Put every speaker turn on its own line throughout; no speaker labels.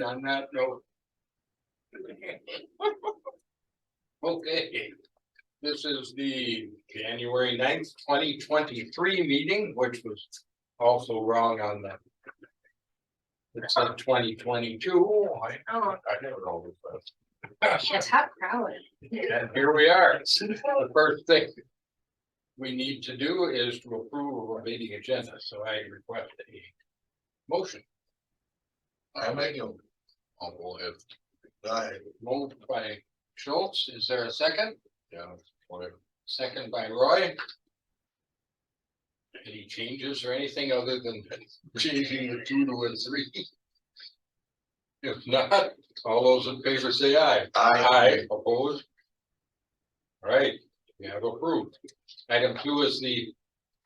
On that note. Okay, this is the January 9th, 2023 meeting, which was also wrong on the. It's on 2022.
Oh,
I never know this.
yeah, top crowd.
And here we are. The first thing we need to do is to approve our meeting agenda, so I request a motion.
I make him. I'll go ahead.
Moved by Schultz, is there a second?
Yeah, whatever.
Second by Roy. Any changes or anything other than changing the 2 to a 3? If not, all those in favor say aye.
Aye.
Opposed? All right, we have approved. Item 2 is the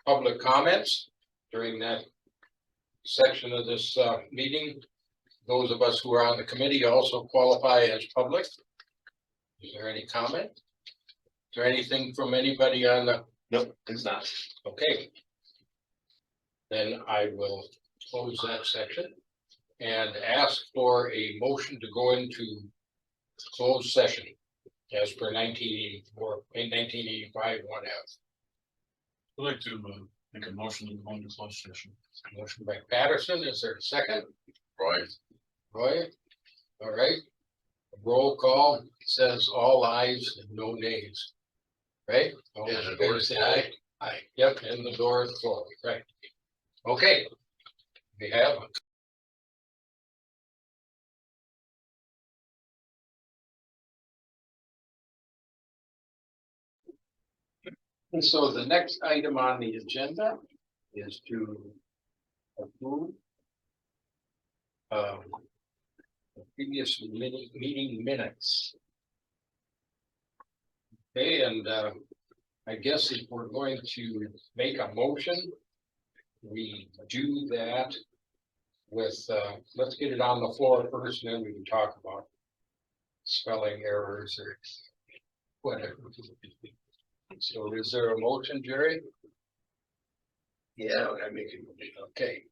public comments during that section of this meeting. Those of us who are on the committee also qualify as public. Is there any comment? Is there anything from anybody on the?
Nope, it's not.
Okay. Then I will close that section and ask for a motion to go into closed session as per 1984, 1985 1F.
I'd like to make a motion to go into closed session.
Motion by Patterson, is there a second?
Right.
Roy? All right. Roll call says all ayes and no nays. Right? All
Yeah,
those in
the
favor
door is
say aye. Aye. Yep, and the door is closed, right? Okay. We have. And so the next item on the agenda is to approve the previous meeting minutes. Okay, and I guess if we're going to make a motion, we do that with, let's get it on the floor first, and then we can talk about spelling errors or whatever. So is there a motion, Jerry?
Yeah, I make it.
Okay,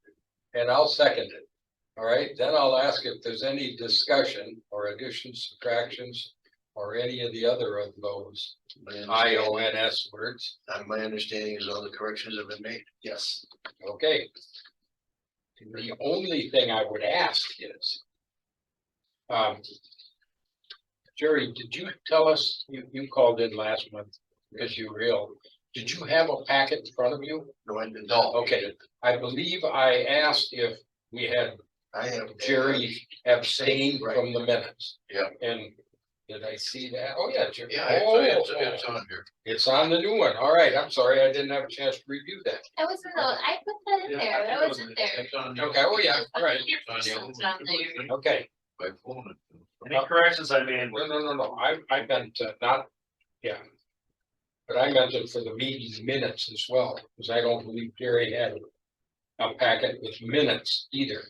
and I'll second it. All right, then I'll ask if there's any discussion or additions, subtractions, or any of the other of those IONS words.
My understanding is all the corrections have been made. Yes.
Okay. The only thing I would ask is, Jerry, did you tell us, you called in last month because you were ill. Did you have a packet in front of you?
No, I did not.
Okay, I believe I asked if we had
I have
Jerry abstained
Right.
from the minutes.
Yeah.
And did I see that? Oh, yeah, Jerry.
Yeah, it's on here.
It's on the new one. All right, I'm sorry, I didn't have a chance to review that.
That was in the, I put that in there, that was in there.
It's on there.
Okay, oh, yeah, all right.
It's on there.
Okay.
By phone.
Any corrections I made?
No, I meant not, yeah. But I meant it for the meeting minutes as well, because I don't believe Jerry had a packet with minutes either.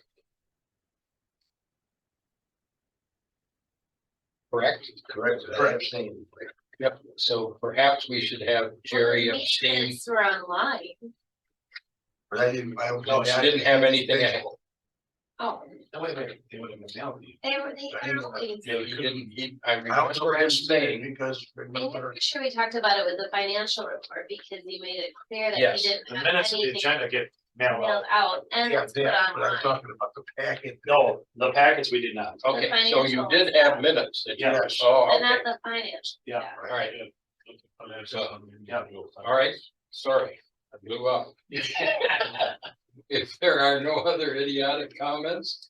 Correct?
Correct.
Correct. Yep, so perhaps we should have Jerry abstain.
Minutes were online.
But I didn't.
No, she didn't have anything.
Oh,
No, wait a minute. They would have been mailed to you.
they were,
I didn't know that.
Yeah, you didn't, I
I was
remember him saying,
because
I'm
remember.
pretty sure we talked about it with the financial report because you made it clear that
Yes.
you didn't
The
have
minutes of the
anything
agenda get mailed out.
mailed out and
Yeah,
it's put
yeah, but I'm
online.
talking about the packet.
No, the packets we did not.
okay, so you did have minutes. Did you?
Yes.
Oh,
But
okay,
not the financial.
Yeah.
all right,
Yeah.
all right, sorry, I blew up. If there are no other idiotic comments,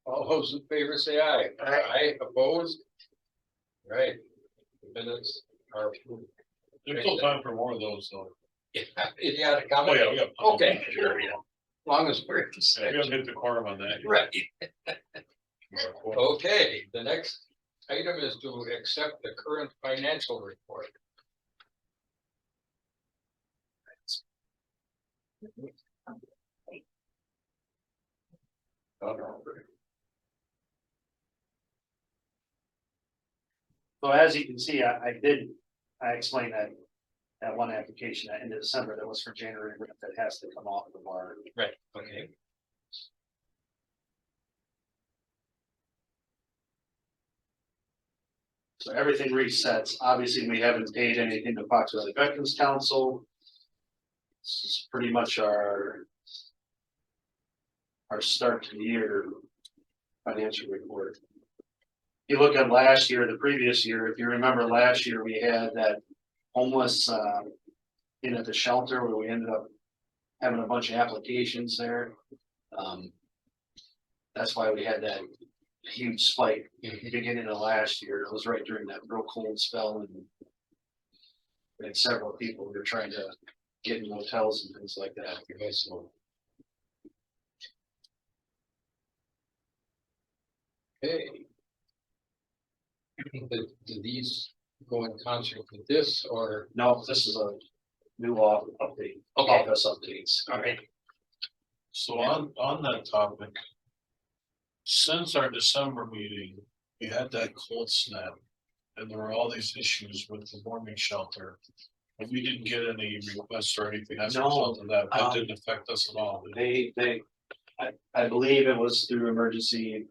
all those in favor say aye. Aye, opposed? Right, the minutes are approved.
There's still time for more of those, though.
Yeah, idiotic comment,
Oh,
okay,
Sure, yeah.
as long as we're the
We don't
same.
hit the quorum on that.
Right. Okay, the next item is to accept the current financial report.
So as you can see, I explained that one application that ended December that was for January rent that has to come off the bar.
Right, okay.
So everything resets. Obviously, we haven't paid anything to Fox Valley Veterans Council. This is pretty much our start to the year financial report. You look at last year, the previous year, if you remember last year, we had that homeless in at the shelter where we ended up having a bunch of applications there. That's why we had that huge spike in the beginning of last year. It was right during that real cold spell, and we had several people who were trying to get in hotels and things like that.
Okay. Did these go in concert with this or?
No, this is a new update, office updates.
All right.
So on that topic. Since our December meeting, we had that cold snap. And there were all these issues with the warming shelter. And we didn't get any requests or anything as a
No,
result of that. That didn't affect us at all.
I believe it was through emergency.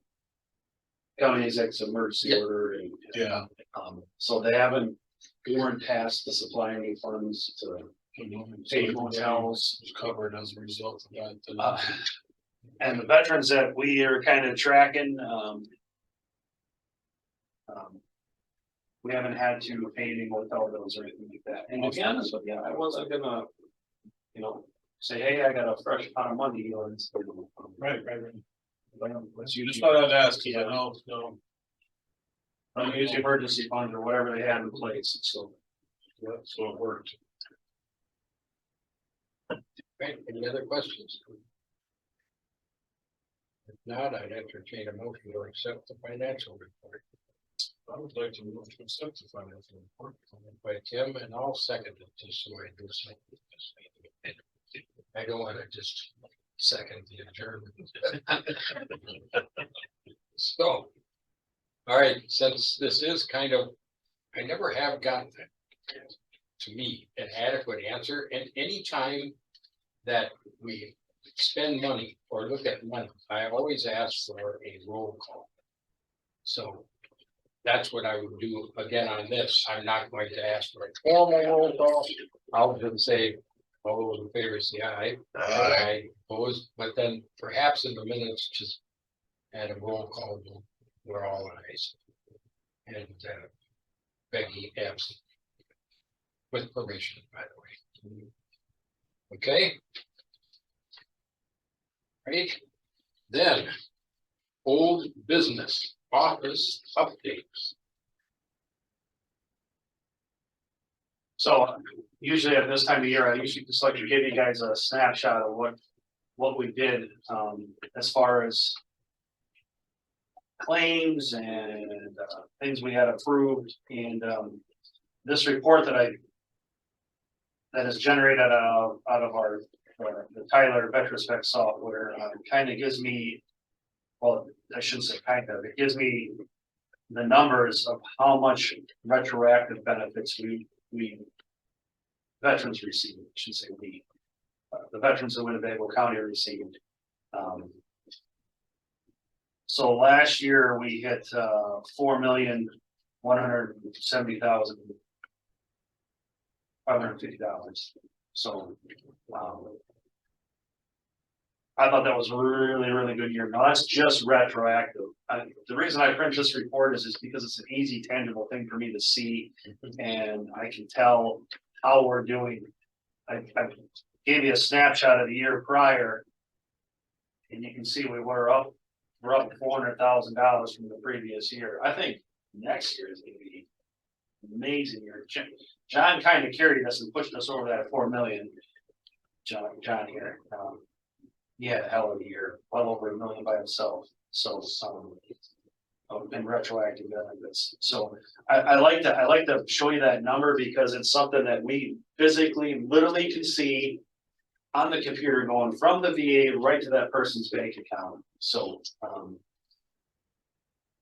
County exec's emergency
Yeah.
order and.
Yeah.
So they weren't tasked to supply any funds to pay hotels.
Was covered as a result of that.
And the veterans that we are kind of tracking, we haven't had to pay any motel bills or anything like that. And to be honest with you, I wasn't gonna, say, hey, I got a fresh pot of money.
Right.
Let's
You
use
just thought I'd ask, cause I know, no,
use the emergency fund or whatever they had in place, so.
so it worked.
Right, any other questions? If not, I'd entertain a motion to accept the financial report.
I would like to move to accept the financial report.
By Tim, and I'll second it, just so I do something. I don't wanna just second the adjournment. So, all right, since this is kind of, I never have gotten, to me, an adequate answer, and any time that we spend money or look at money, I always ask for a roll call. So that's what I would do again on this. I'm not going to ask for a formal roll call. I'll just say, all those in favor say aye. Aye. Opposed, but then perhaps in the minutes, just add a roll call, we're all ayes. And Becky absent. With permission, by the way. Okay. Right, then, old business office updates.
So usually at this time of year, I usually just like to give you guys a snapshot of what we did, as far as claims and things we had approved, and this report that is generated out of our the Tyler Vetrospec software kind of gives me, well, I shouldn't say kind of, it gives me the numbers of how much retroactive benefits we veterans received. I should say we, the veterans of Winnebago County received. So last year we hit $4,170,550. So I thought that was a really good year. Now that's just retroactive. The reason I print this report is because it's an easy, tangible thing for me to see, and I can tell how we're doing. I gave you a snapshot of the year prior, and you can see we're up $400,000 from the previous year. I think next year is going to be an amazing year. John kind of carried us and pushed us over that 4 million. John here. He had a hell of a year, well over $1 million by himself. So and retroactive benefits. So I like to show you that number because it's something that we physically, literally can see on the computer going from the VA right to that person's bank account. So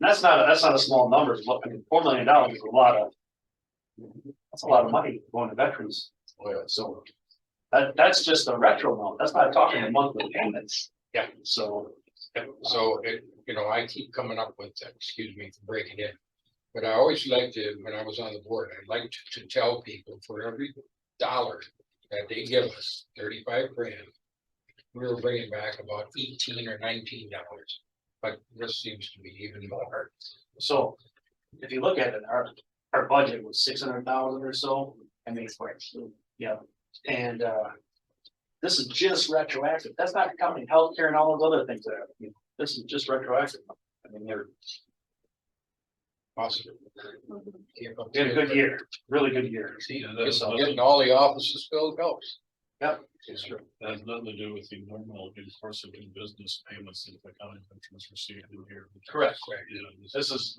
that's not a small number. I mean, $4 million is that's a lot of money going to veterans. So that's just a retro amount. That's not talking the monthly payments.
Yeah.
So
I keep coming up with, excuse me for breaking in, But I always liked to, when I was on the board, I liked to tell people for every dollar that they give us, 35 grand. We were bringing back about $18 or $19, but this seems to be even more.
So if you look at it, our budget was 600,000 or so. I mean, yeah, and this is just retroactive. That's not counting healthcare and all those other things that are, this is just retroactive. I mean, they're
Possible.
we had a good year, really good year.
Yeah,
Getting all the offices filled helps.
Yep.
It's true.
that has nothing to do with the normal in course of doing business payments that the county patrons receive in here.
Correct.
You know, this is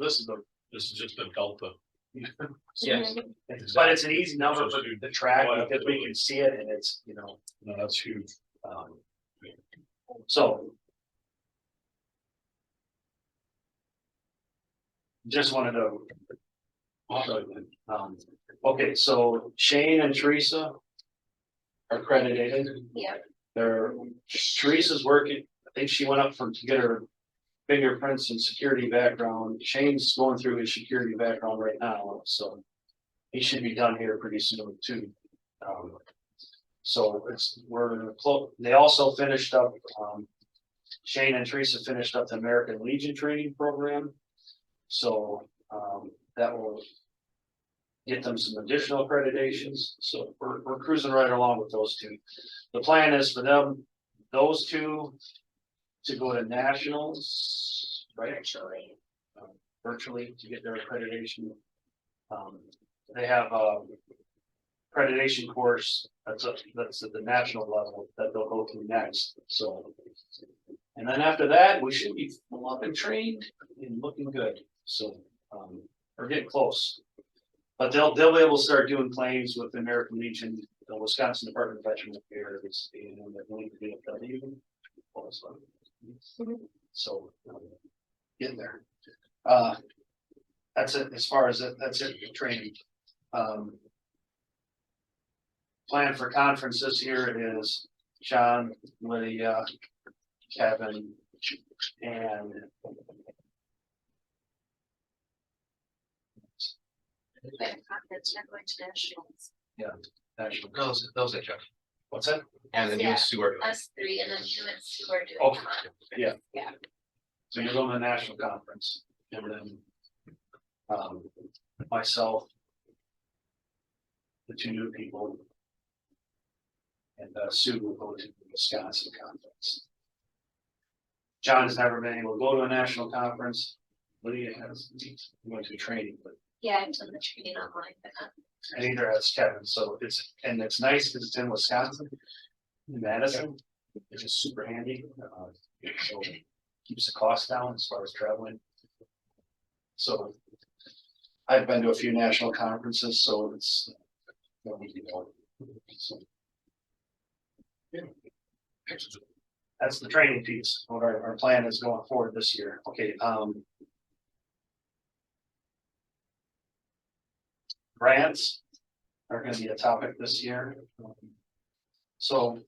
just a delta.
Yes, but it's an easy number for the track because we can see it and it's,
No, that's huge.
So. Just wanted to. Okay, so Shane and Teresa. Are accredited.
Yeah.
Teresa's working, I think she went up to get her fingerprints and security background. Shane's going through his security background right now, so. He should be done here pretty soon too. So we're close, they also finished up, Shane and Teresa finished up the American Legion training program. So, that will get them some additional accreditations. So we're cruising right along with those two. The plan is for them, those two to go to nationals, right? Virtually to get their accreditation. They have a accreditation course that's at the national level that they'll go through next, so. And then after that, we should be full up and trained and looking good, so, we're getting close. But they'll be able to start doing claims with the American Legion, the Wisconsin Department of Veterans Affairs, and they're going to VFW. So, getting there. That's it, as far as that's it, training. Plan for conferences here is John, Lydia, Kevin, and.
Conference, not going to nationals.
National.
Those are Jeff.
What's that?
And then you
Yeah.
and Sue are doing.
Us three, and then you and Sue are doing.
Okay.
one.
Yeah.
Yeah.
So you're going to the national conference, and then. Myself. The two new people. And Sue will go to the Wisconsin conference. John has never been able to go to a national conference. Lydia has, went to training, but
Yeah, I've done the training online, but not.
and neither has Kevin, so it's nice because it's in Wisconsin. In Madison, which is super handy, so keeps the cost down as far as traveling. So. I've been to a few national conferences, so it's. So. That's the training piece, what our plan is going forward this year, okay, grants are gonna be a topic this year. So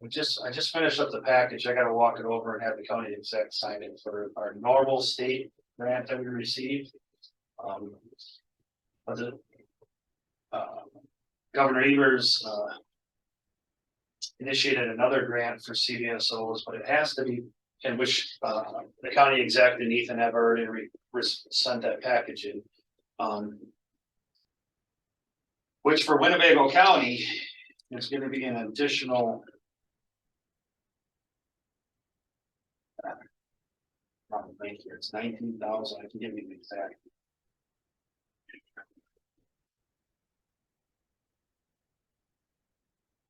I just finished up the package. I gotta walk it over and have the county exec sign it for our normal state grant that we received. But the Governor Evers initiated another grant for CDSOs, but it has to be, in which the county exec and Ethan have already sent that package in. Which for Winnebago County is going to be an additional. Thank you. It's 19,000. I can give you the exact.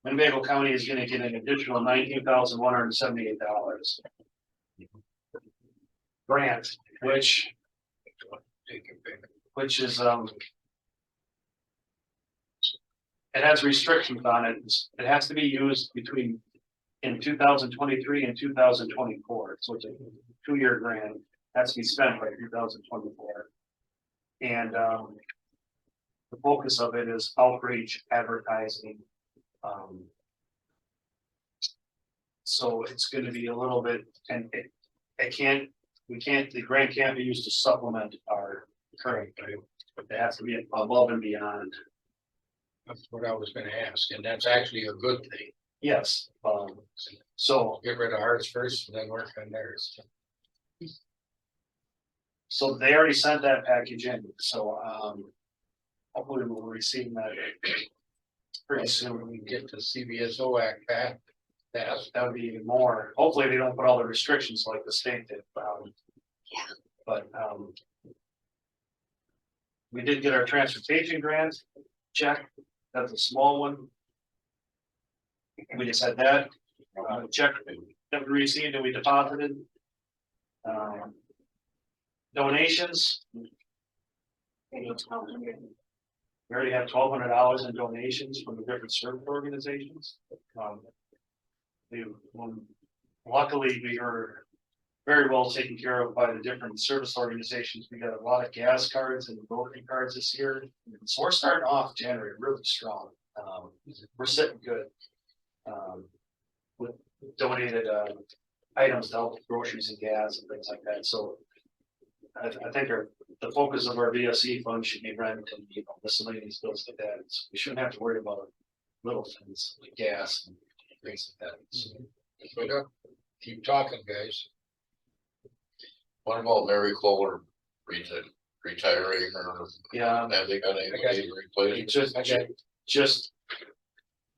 Winnebago County is going to get an additional $19,178 grant, which is it has restrictions on it. It has to be used in 2023 and 2024. So it's a 2-year grant. Has to be spent by 2024. And the focus of it is outreach, advertising. So it's going to be a little bit, and the grant can't be used to supplement our current, but they have to be above and beyond.
That's what I was gonna ask, and that's actually a good thing.
Yes, so,
Get rid of ours first and then work on theirs.
so they already sent that package in, so, hopefully we'll receive that pretty soon.
When we get the CVSO Act passed,
That would be even more, hopefully they don't put all the restrictions like the state did,
Yeah.
but, we did get our transportation grant check, that's a small one. We just had that, check that we received and we deposited. Donations,
Maybe 1,200.
we already have $1,200 in donations from the different service organizations. Luckily, we were very well taken care of by the different service organizations. We got a lot of gas cards and voting cards this year. So we're starting off January really strong. We're sitting good. With donated items to help with groceries and gas and things like that. So I think the focus of our VSE fund should be rent and, miscellaneous bills like that. So we shouldn't have to worry about little things like gas and things like that. So,
so keep talking, guys.
What about Mary Kohler retiring or
yeah,
have they got anybody to replace?
it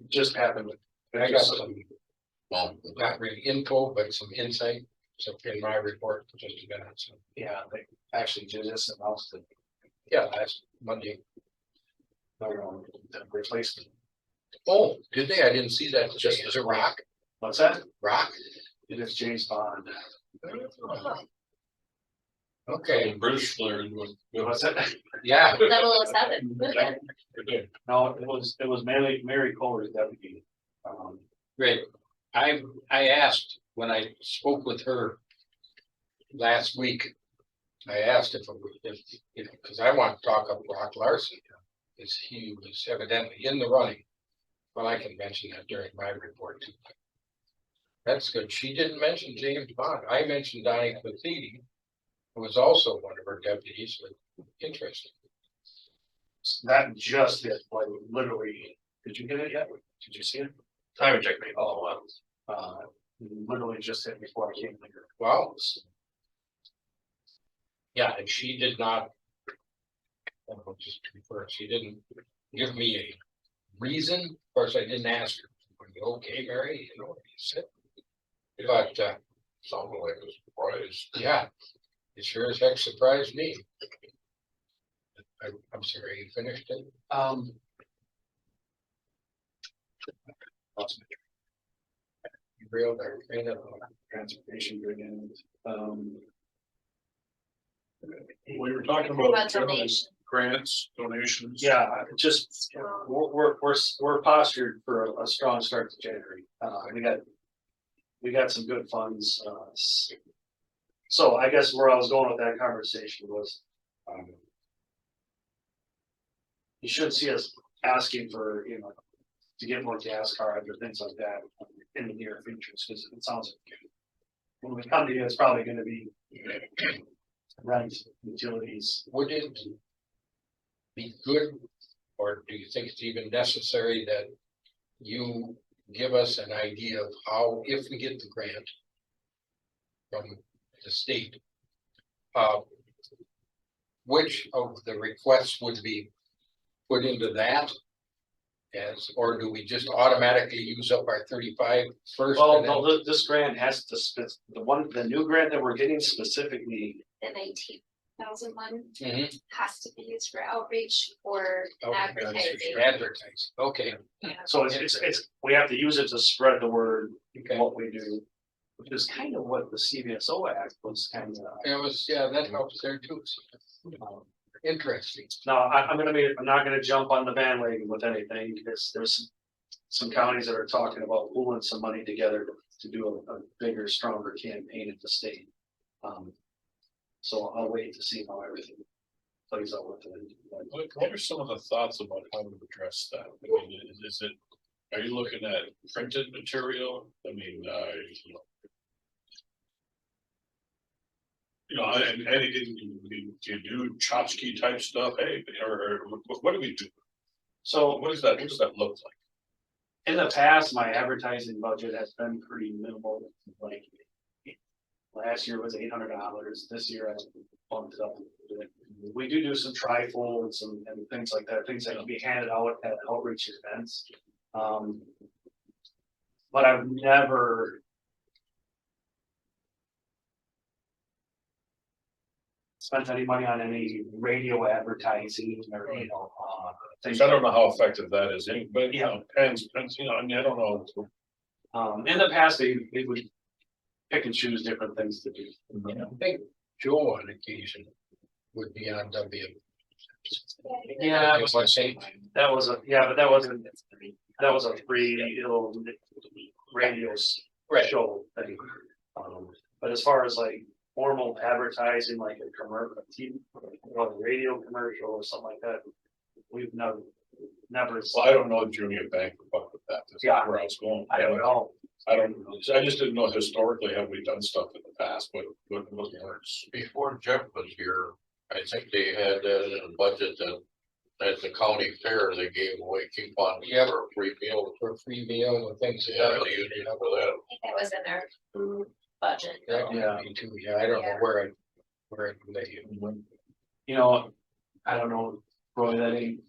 just happened.
I got some,
Well,
not really info, but some insight, so in my report, just a minute, so,
Yeah, they actually just announced it.
yeah, last Monday.
They're going to replace it.
Oh, did they? I didn't see that.
Just-
Is it rock?
What's that?
Rock?
It is James Bond.
Okay,
British flair would.
What's that?
yeah,
007.
No, it was Mary Kohler's deputy.
great. I asked, when I spoke with her last week, I asked if, because I want to talk up Rock Larson, because he was evidently in the running. Well, I can mention that during my report too. That's good. She didn't mention James Bond. I mentioned Donnie Clothidi, who was also one of her deputies. Interesting.
That just hit, like, literally, did you get it yet? Did you see it?
I haven't checked my
Literally just hit before I came here.
Wow. Yeah, and she did not. Just to confirm, she didn't give me a reason. Of course, I didn't ask her. Are you okay, Mary? You know what he said. But
Sounded like a surprise.
yeah, it sure as heck surprised me. I'm sorry, you finished it? You reeled our train of
Transportation again.
We were talking
About
about
donation.
grants, donations.
Yeah, just, we're postured for a strong start to January. We got some good funds, so I guess where I was going with that conversation was, you should see us asking for, to get more gas cards or things like that in the near future, because it sounds like when we come to you, it's probably gonna be rent, utilities.
Would it be good, or do you think it's even necessary that you give us an idea of how, if we get the grant from the state, which of the requests would be put into that? Or do we just automatically use up our 35 first?
Well,
and then-
no, this grant has to, the new grant that we're getting specifically,
The 19,001
Mhm.
has to be used for outreach or
Oh,
advertising.
Advertising, okay,
so it's, we have to use it to spread the word,
okay.
what we do. Which is kind of what the CVSO Act was kind of.
It was, yeah, that helps there too. Interesting.
No, I'm not gonna jump on the bandwagon with anything, because there's some counties that are talking about pooling some money together to do a bigger, stronger campaign at the state. So I'll wait to see how everything plays out with it.
What are some of the thoughts about how to address that? I mean, is it, are you looking at printed material? I mean, You know, and do you do tchotchke type stuff, hey, or what do we do?
So
What does that look like?
in the past, my advertising budget has been pretty minimal, like. Last year was $800, this year I bumped it up. a bit. We do some trifolds and things like that, things that can be handed out at outreach events. But I've never. Spent any money on any radio advertising or, things.
I don't know how effective that is, but,
Yeah.
depends, you know, I mean, I don't know.
In the past, they would pick and choose different things to do.
I think Joe on occasion would be on W.
Yeah,
It was saying,
but that was a free little radio show thing. But as far as like formal advertising, like a commercial, a radio commercial or something like that, we've never.
Well, I don't know Junior Bank with that, that's
Yeah.
where I was going.
I don't know.
I just didn't know historically, have we done stuff in the past, what works?
Before Jeff was here, I think they had that in a budget that at the county fair, they gave away coupons
Yeah.
for a free meal.
for free meal and things.
Yeah, they used it for that.
I think that was in their food budget.
That
Yeah.
could be too, yeah, I don't know where it lay.
You know, I don't know, Roy, that ain't.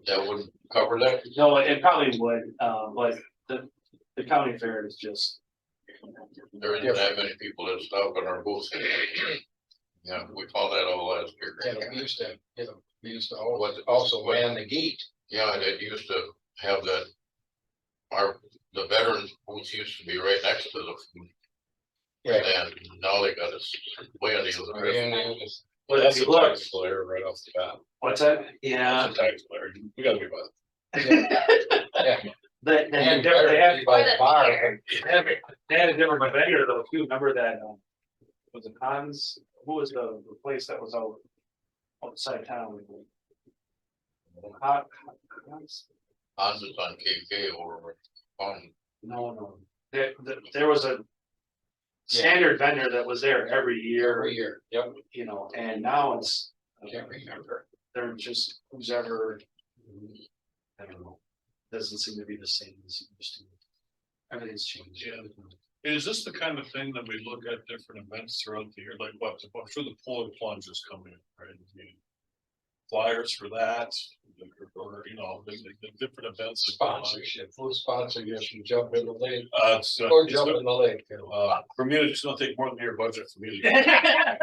That wouldn't cover that.
No, it probably would, but the county fair is just.
There isn't that many people that stop in our booth. Yeah, we found that all last year.
Yeah, we used to also man the gate.
Yeah, they used to have that. The veterans booth used to be right next to the food.
Right.
And now they got us way on the other end.
And it was-
But if
That's
you
a
look,
tax flare right off the bat.
what's that? Yeah.
That's a tax flare, we gotta be about it.
Yeah.
They
And
had
by the bar.
they had a different vendor though, too, remember that, was it Hans, who was the place that was outside town? Hans?
Hans is on KK over on.
No, there was a standard vendor that was there every
Every
year,
year, yep,
you know, and now it's,
I can't remember.
they're just who's ever. I don't know, doesn't seem to be the same as it used to. Everything's changed.
Yeah. Is this the kind of thing that we look at different events throughout the year, like what, I'm sure the polar plunge is coming, right? I mean, flyers for that, or, you know, the different events.
Sponsorship, full sponsorship, you jump in the lake,
So
or jump in the lake.
for me, it's gonna take more than your budget for me to.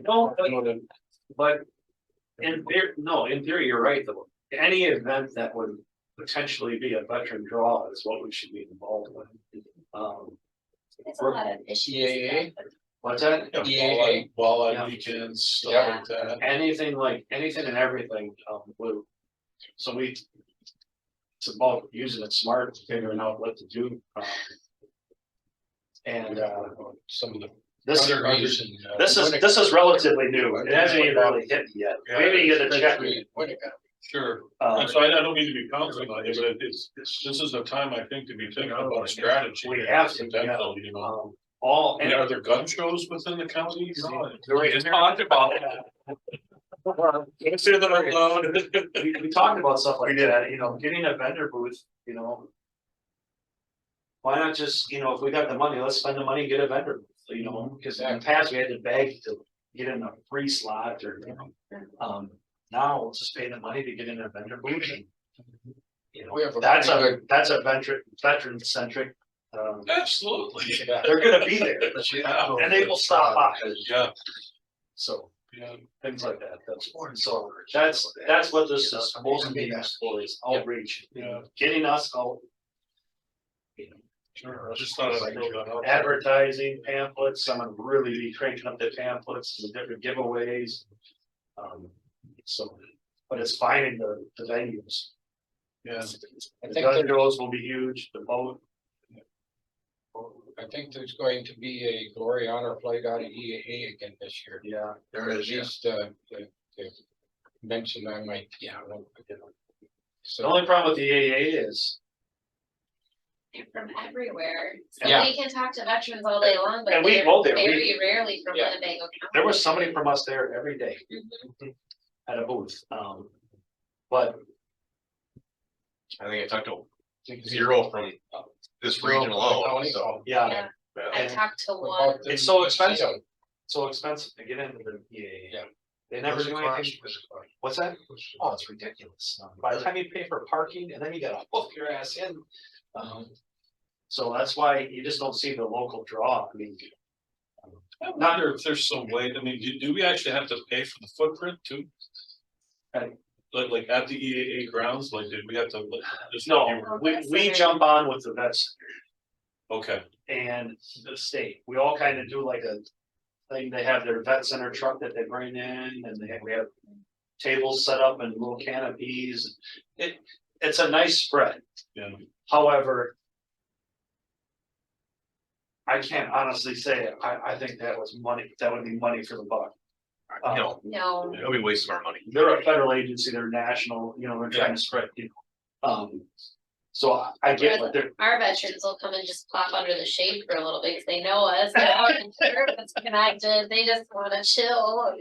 No, but in theory, you're right, though. Any event that would potentially be a veteran draw is what we should be involved with.
It's a lot of issues.
EAA?
What's that?
Yeah.
Walleye weekends, stuff like that.
Anything and everything, so it's about using it smart, figuring out what to do. And
Some of the.
this
countries and,
this is relatively new. It hasn't even really hit me yet. Maybe you get a check.
Sure, and so I don't mean to be counseling on you, but it's, this is the time, I think, to be thinking about a strategy.
We have to, yeah.
Potential, you know.
And
Are there gun shows within the county?
we talked about
Don't say that out loud.
we talked about stuff like that, you know, getting a vendor booth, you know. Why not just, you know, if we got the money, let's spend the money and get a vendor booth, you know, because in the past we had to beg to get in a free slot or, you know. Now we'll just pay the money to get in a vendor booth and. You know,
We have a
that's
pretty
a veteran centric,
Absolutely.
they're gonna be there, and they will stop by,
Yeah,
so.
yeah.
Things like that, that's so that's what this is supposed to be used for, is outreach, you know, getting us out. You know,
Sure, I just thought I'd throw that out.
advertising pamphlets, someone really be cranking up the pamphlets and the different giveaways. So, but it's finding the venues.
Yeah,
The
think
gun
there-
shows will be huge, the boat.
I think there's going to be a glory honor flight out of EAA again this year.
Yeah.
There
At
is, yeah.
least, the mention I might, yeah. I don't know.
The
So,
only problem with the AA is.
They're from everywhere. So
Yeah.
we can talk to veterans all day long, but
And we
they're
go there,
very rarely from
Yeah.
Winnebago County.
There was somebody from us there every day
Mhm.
at a booth, but
I think I talked to zero from this region alone, so.
yeah,
I
and
talked to
What
one.
about the
it's so expensive,
museum?
so expensive to get into the,
Yeah.
They never do anything. What's that? Oh, it's ridiculous. By the time you pay for parking and then you gotta hook your ass in. So that's why you just don't see the local draw. I mean,
I wonder if there's some way, I mean, do we actually have to pay for the footprint too?
Right.
Like at the EAA grounds, like did we have to? Just
no, we jump on with the vets
Okay,
and the state. We all kind of do like a thing. They have their vet center truck that they bring in and we have tables set up and little canopies. It's a nice spread.
yeah,
However, I can't honestly say it. I think that was money, that would be money for the buck.
No,
No,
it'll be wasting our money.
They're a federal agency, they're national, they're trying to spread, so I get what they're,
our veterans will come and just plop under the shade for a little bit, 'cause they know us, they're not sure if it's connected, they just wanna chill.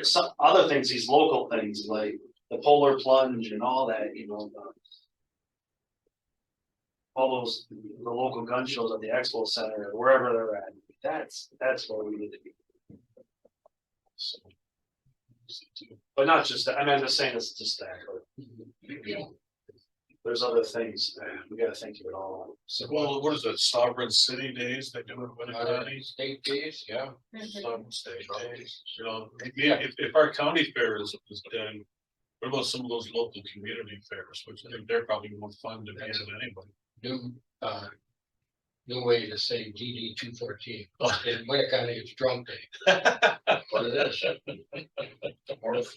some other things, these local things like the polar plunge and all that, all those, the local gun shows at the expo center or wherever they're at, that's where we need to be. So, but not just that, I mean, I'm just saying it's just that, but there's other things, we gotta think of it all.
So,
well, what is it, sovereign city days they do in Winnebago?
state days, yeah.
Mhm.
Some state days, if our county fair is done, what about some of those local community fairs, which I think they're probably more fun to be at anyway.
New way to say DD 214. In Winnebago, it's drunk day.
What it is.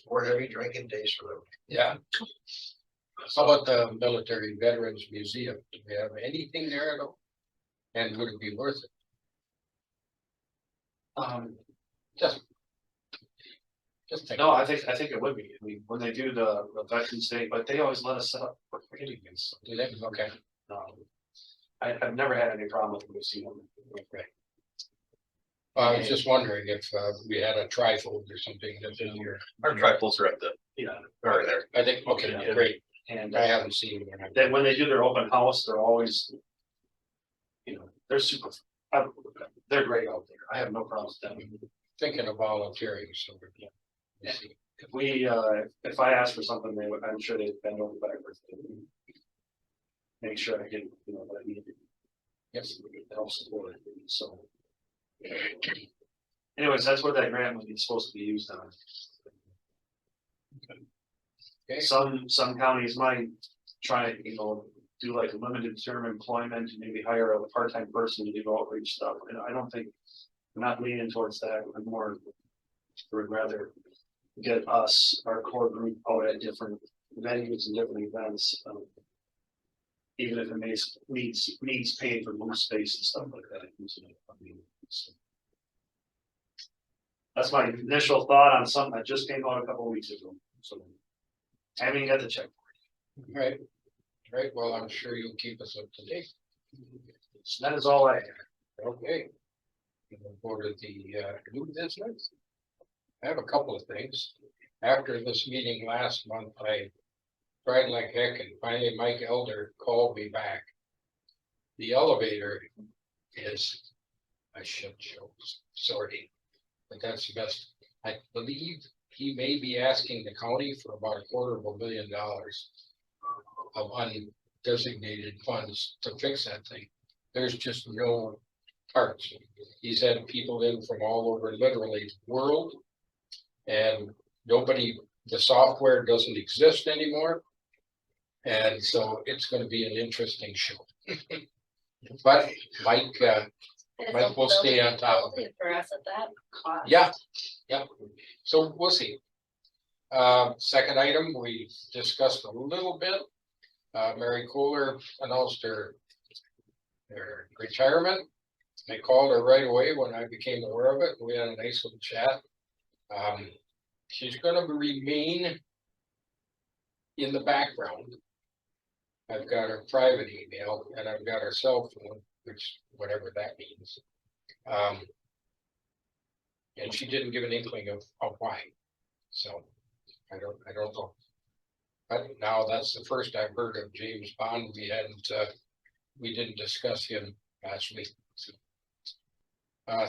More heavy drinking days for them.
Yeah. How about the Military Veterans Museum? Do we have anything there at all? And would it be worth it? Just think.
No, I think it would be, I mean, when they do the Veterans Day, but they always let us set up for anything.
Do they? Okay.
I've never had any problem with the museum.
I was just wondering if we had a trifold or something that's in here.
Our triples are at the,
Yeah,
or there.
I think, okay,
Yeah.
great.
and
I haven't seen them.
then when they do their open house, they're always, they're super, they're great out there. I have no problem with them.
Thinking of volunteering, so. We'll see.
If I ask for something, I'm sure they'd bend over backwards. Make sure I get, what I need.
Yes.
To help support it, so. Anyways, that's what that grant money is supposed to be used on.
Okay.
Some counties might try, do like a limited term employment, and maybe hire a part-time person to do outreach stuff, and I don't think, I'm not leaning towards that, I'm more, would rather get us, our core group out at different venues and different events. Even if it needs paying for more space and stuff like that. That's my initial thought on something that just came out a couple weeks ago, so. I haven't got the check.
Right. Right, well, I'm sure you'll keep us up to date.
So that is all I have.
Okay. Go to the new business. I have a couple of things. After this meeting last month, I tried like heck and finally Mike Elder called me back. The elevator is a shit show, sorry, but that's the best. I believe he may be asking the county for about $250,000 of undesignated funds to fix that thing. There's just no parts. He's had people in from all over literally the world. And nobody, the software doesn't exist anymore. And so it's gonna be an interesting show. But Mike, Mike will stay on top of it.
For us at that cost.
Yeah, so we'll see. Second item, we discussed a little bit. Mary Kohler announced her retirement. I called her right away when I became aware of it. We had a nice little chat. She's gonna remain in the background, I've got her private email and I've got her cell phone, which whatever that means. And she didn't give an inkling of why. So I don't know. But now that's the first I've heard of James Bond. We didn't discuss him last week.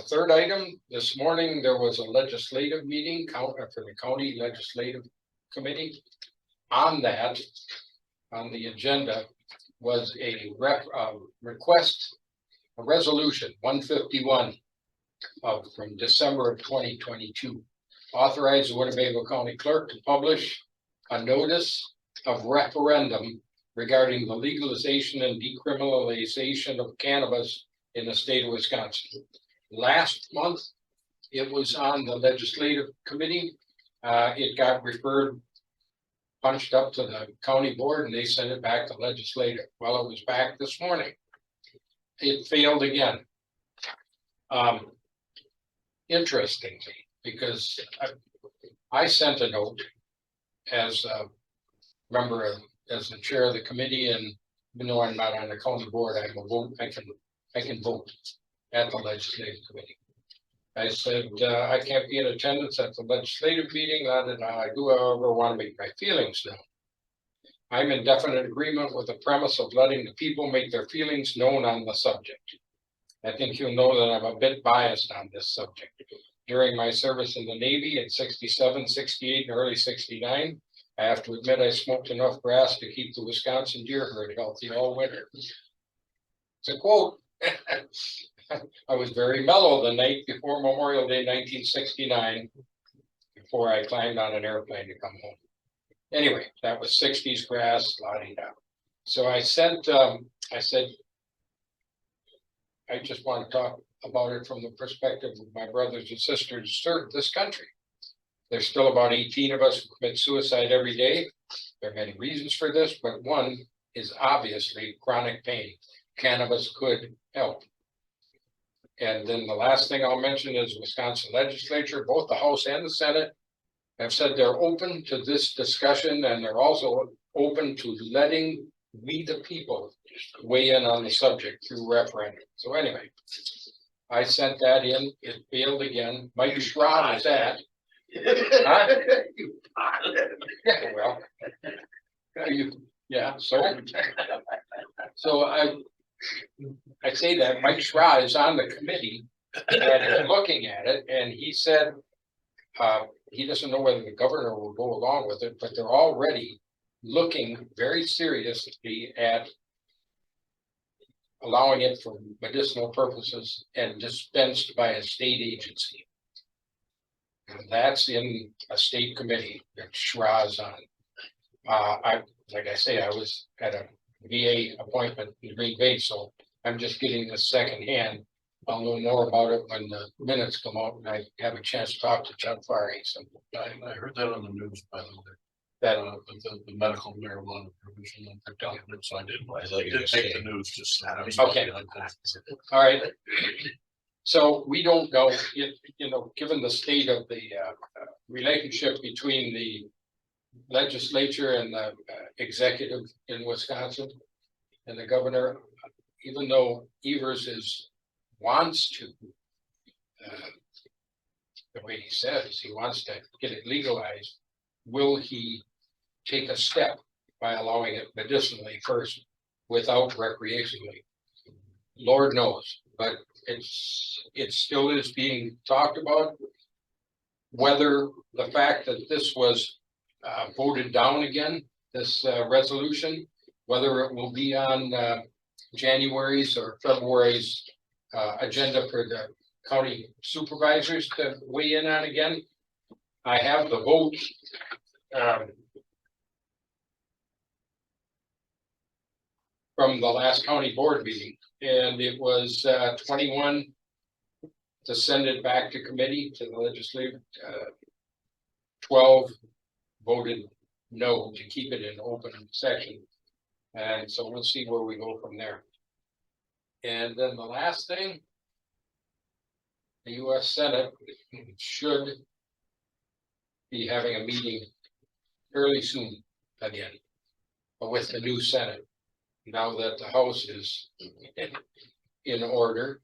Third item, this morning, there was a legislative meeting for the county legislative committee. On that, on the agenda was a request, a resolution 151 from December of 2022. Authorize the Winnebago County Clerk to publish a notice of referendum regarding the legalization and decriminalization of cannabis in the state of Wisconsin. Last month, it was on the legislative committee. It got referred, punched up to the county board, and they sent it back to legislative. Well, it was back this morning. It failed again. Interestingly, because I sent a note as a member of, as the chair of the committee, and even though I'm not on the county board, I can vote at the legislative committee. I said, I can't be in attendance at the legislative meeting, I do however want to make my feelings known. I'm in definite agreement with the premise of letting the people make their feelings known on the subject. I think you'll know that I'm a bit biased on this subject. During my service in the Navy in 67, 68, and early 69, I have to admit I smoked enough grass to keep the Wisconsin deer herd healthy all winter. It's a quote. I was very mellow the night before Memorial Day 1969, before I climbed on an airplane to come home. Anyway, that was 60s grass, la-di-da. So I sent, I said, I just want to talk about it from the perspective of my brothers and sisters who serve this country. There's still about 18 of us who commit suicide every day. There are many reasons for this, but one is obviously chronic pain. Cannabis could help. And then the last thing I'll mention is Wisconsin legislature, both the House and the Senate have said they're open to this discussion, and they're also open to letting we the people weigh in on the subject through referendum. So anyway, I sent that in, it failed again. Mike Schraub is at. Huh? Yeah, well, yeah, so I say that Mike Schraub is on the committee and is looking at it, and he said he doesn't know whether the governor will go along with it, but they're already looking very seriously at allowing it for medicinal purposes and dispensed by a state agency. And that's in a state committee that Schraub's on. Like I say, I was at a VA appointment in Green Bay, so I'm just getting this secondhand. I'll know more about it when the minutes come out and I have a chance to talk to Chuck Farley. So
I heard that on the news, by the way.
that
The medical marijuana provision that they're doing, so I didn't take the news, just.
Okay. All right. So we don't know, given the state of the relationship between the legislature and the executive in Wisconsin and the governor, even though Evers wants to, the way he says, he wants to get it legalized, will he take a step by allowing it medicinally first without recreationally? Lord knows, but it still is being talked about. Whether the fact that this was voted down again, this resolution, whether it will be on January's or February's agenda for the county supervisors to weigh in on again. I have the vote. From the last county board meeting, and it was 21 to send it back to committee to the legislature. 12 voted no to keep it in open session, and so we'll see where we go from there. And then the last thing, the U.S. Senate should be having a meeting fairly soon again. But with the new Senate, now that the House is in order.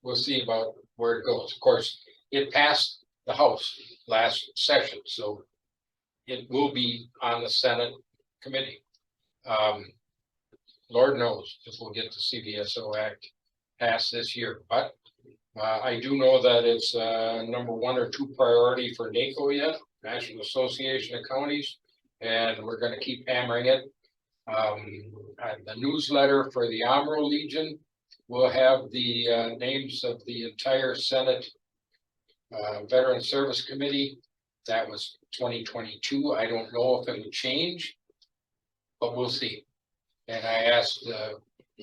We'll see about where it goes. Of course, it passed the House last session, so it will be on the Senate committee. Lord knows if we'll get the CVSO Act passed this year, but I do know that it's number 1 or 2 priority for NACO yet, National Association of Counties, and we're going to keep hammering it. The newsletter for the Amro Legion will have the names of the entire Senate Veteran Service Committee. That was 2022. I don't know if it will change, but we'll see. And I asked, I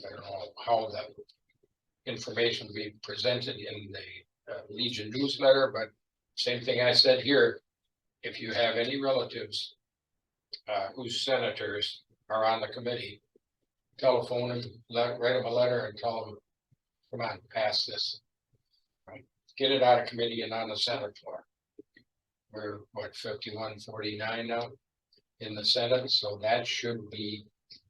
don't know how the information will be presented in the Legion newsletter, but same thing I said here. If you have any relatives whose senators are on the committee, telephone them, write them a letter and tell them, come on, pass this. Right? Get it out of committee and on the Senate floor. We're what, 51-49 now in the Senate, so that should be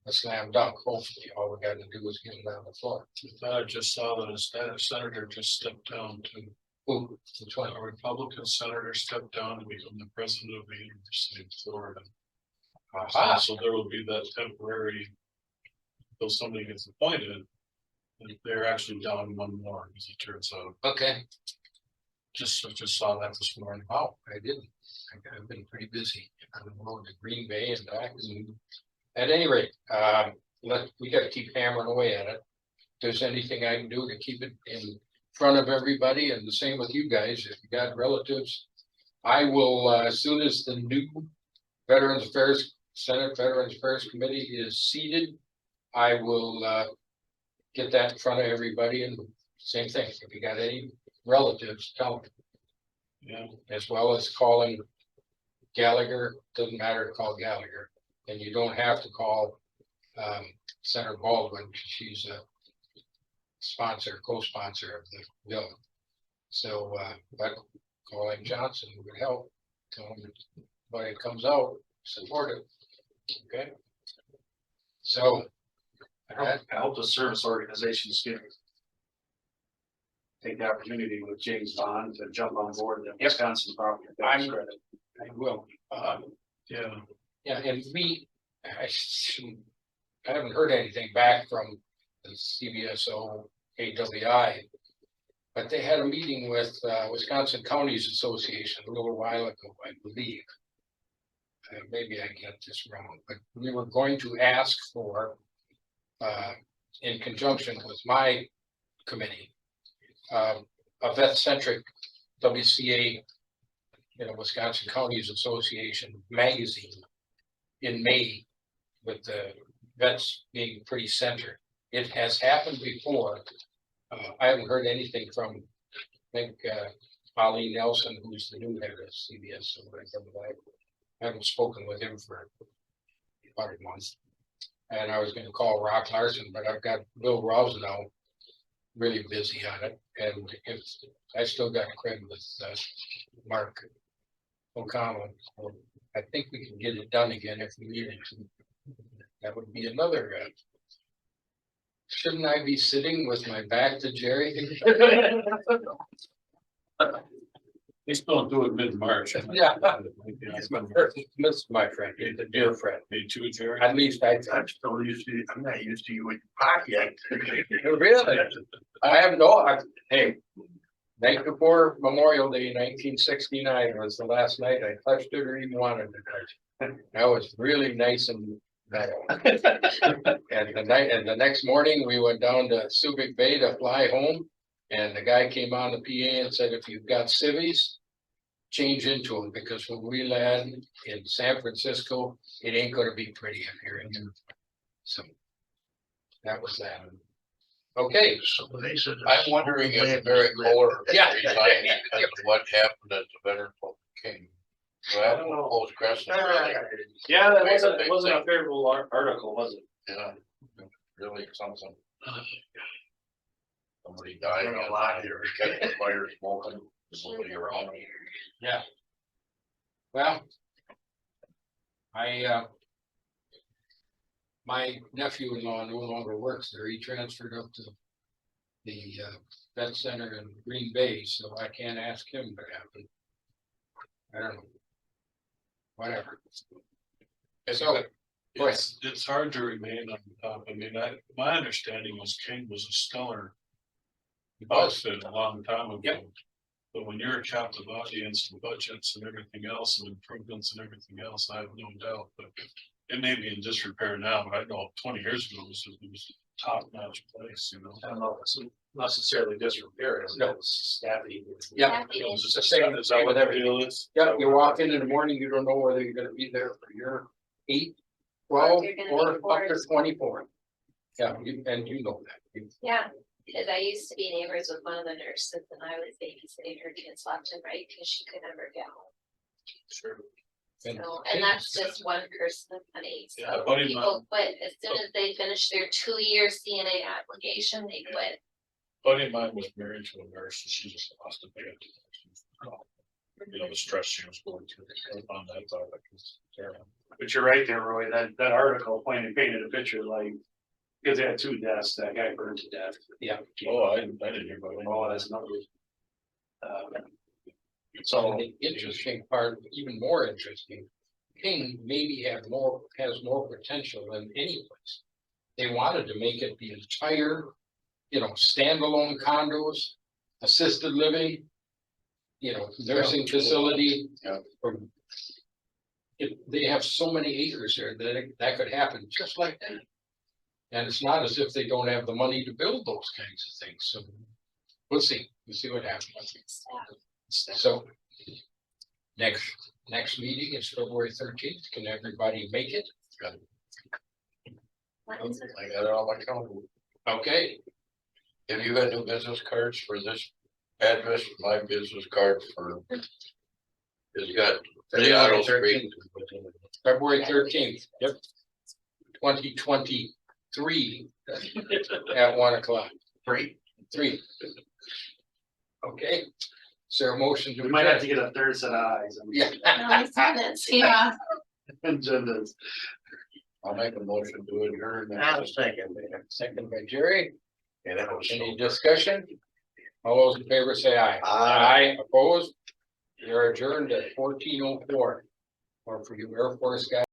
a slam dunk. Hopefully, all we got to do is get it on the floor.
I just saw that a senator just stepped down to,
Ooh, which one?
a Republican senator stepped down to become the president of the University of Florida.
Aha.
So there will be that temporary, until somebody gets appointed, and they're actually down 1 more, as it turns out.
Okay.
Just saw that this morning.
Wow, I didn't. I've been pretty busy on the road to Green Bay and back. At any rate, we got to keep hammering away at it. If there's anything I can do to keep it in front of everybody, and the same with you guys, if you got relatives, I will, as soon as the new Veterans Affairs, Senate Veterans Affairs Committee is seated, I will get that in front of everybody, and same thing, if you got any relatives, tell them.
Yeah.
As well as calling Gallagher, doesn't matter to call Gallagher, and you don't have to call Senator Baldwin, she's a sponsor, co-sponsor of the bill. So, but calling Johnson would help. Tell him when it comes out, support it. Okay. So.
I hope the service organizations get take the opportunity with James Bond to jump on board the Wisconsin property tax
I'm-
credit.
I will.
Yeah.
Yeah, and I haven't heard anything back from the CVSO AWI. But they had a meeting with Wisconsin Counties Association a little while ago, I believe. Maybe I get this wrong, but we were going to ask for, in conjunction with my committee, a vet-centric WCA, Wisconsin Counties Association magazine in May, with the vets being pretty centered. It has happened before. I haven't heard anything from, I think, Ollie Nelson, who's the new head of CBS. So I haven't spoken with him for about a month. And I was going to call Rock Larson, but I've got Bill Rouse now really busy on it. And if I still got credit with Mark O'Connell, so I think we can get it done again if we needed to. That would be another. Shouldn't I be sitting with my back to Jerry?
Please don't do it mid-March.
Yeah. Miss my friend, he's a dear friend.
Me too, Jerry.
At least I'm
still used to, I'm not used to you with your pocket.
really. I have no. Hey, night before Memorial Day, 1969 was the last night I touched it or even wanted to touch it. That was really nice and mellow. And the next morning we went down to Subic Bay to fly home. And the guy came on the PA and said, if you've got civvies, change into them, because when we land in San Francisco, it ain't gonna be pretty up here. So that was that. Okay.
So they said.
I'm wondering if Barry Kohler
Yeah.
resigned because of what happened at the Veterans Home King. So I don't know, post Crescent, really,
Yeah, that wasn't a favorable article, was it?
yeah, really something. Somebody died
Learn a
on
lot
that,
here.
kept the fire smoking, somebody around.
Well. My nephew-in-law no longer works there. He transferred up to the vet center in Green Bay, so I can't ask him what happened. I don't know. Whatever. So, go ahead.
It's hard to remain on top. I mean, my understanding was King was a stellar outfit a long time ago.
Yep.
But when you're a captive audience and budgets and everything else and improvements and everything else, I have no doubt, but it may be in disrepair now, but I know 20 years ago it was a top-notch place, you know.
I don't know, if it's necessarily disrepair, it's
No.
staffing.
Yeah,
Happy days.
it's the same as with everything. Yeah, you walk in the morning, you don't know whether you're gonna be there for your 8, 12,
You're gonna
or
be
up
bored.
to 24. Yeah, and you know that.
Yeah, cause I used to be neighbors with one of the nurses and I was babysitting her kids left and right, cause she could never get home.
Sure.
And-
So, and that's just one person, honey,
Yeah,
so
buddy,
people quit, as soon as they finish their 2-year CNA application, they quit.
Buddy of mine was married to a nurse and she just lost a baby. You know, the stress she was going through on that topic was terrible.
But you're right there, Roy, that article painted a picture like, because they had 2 deaths, that guy burned to death.
Yeah.
Oh, I didn't hear about it.
Oh, that's another.
So
So,
the interesting part, even more interesting, King maybe has more potential than any place. They wanted to make it the entire, standalone condos, assisted living, nursing facility.
Yeah.
They have so many acres there that could happen just like that. And it's not as if they don't have the money to build those kinds of things, so we'll see what happens. So. Next meeting is February 13th. Can everybody make it?
What is it?
I got it on my calendar.
Okay,
Have you got new business cards for this address? My business card for. It's got the auto street.
February 13th, yep. 2023 at 1:00. 3. Okay, is there a motion to?
we might have to get a third set of eyes. on
Yeah.
Yeah.
Agendas.
I'll make a motion to adjourn.
Second by Jerry.
And that was.
Any discussion? All those in favor say aye.
Aye.
Opposed? You're adjourned at 14:04. Or for you Air Force guys.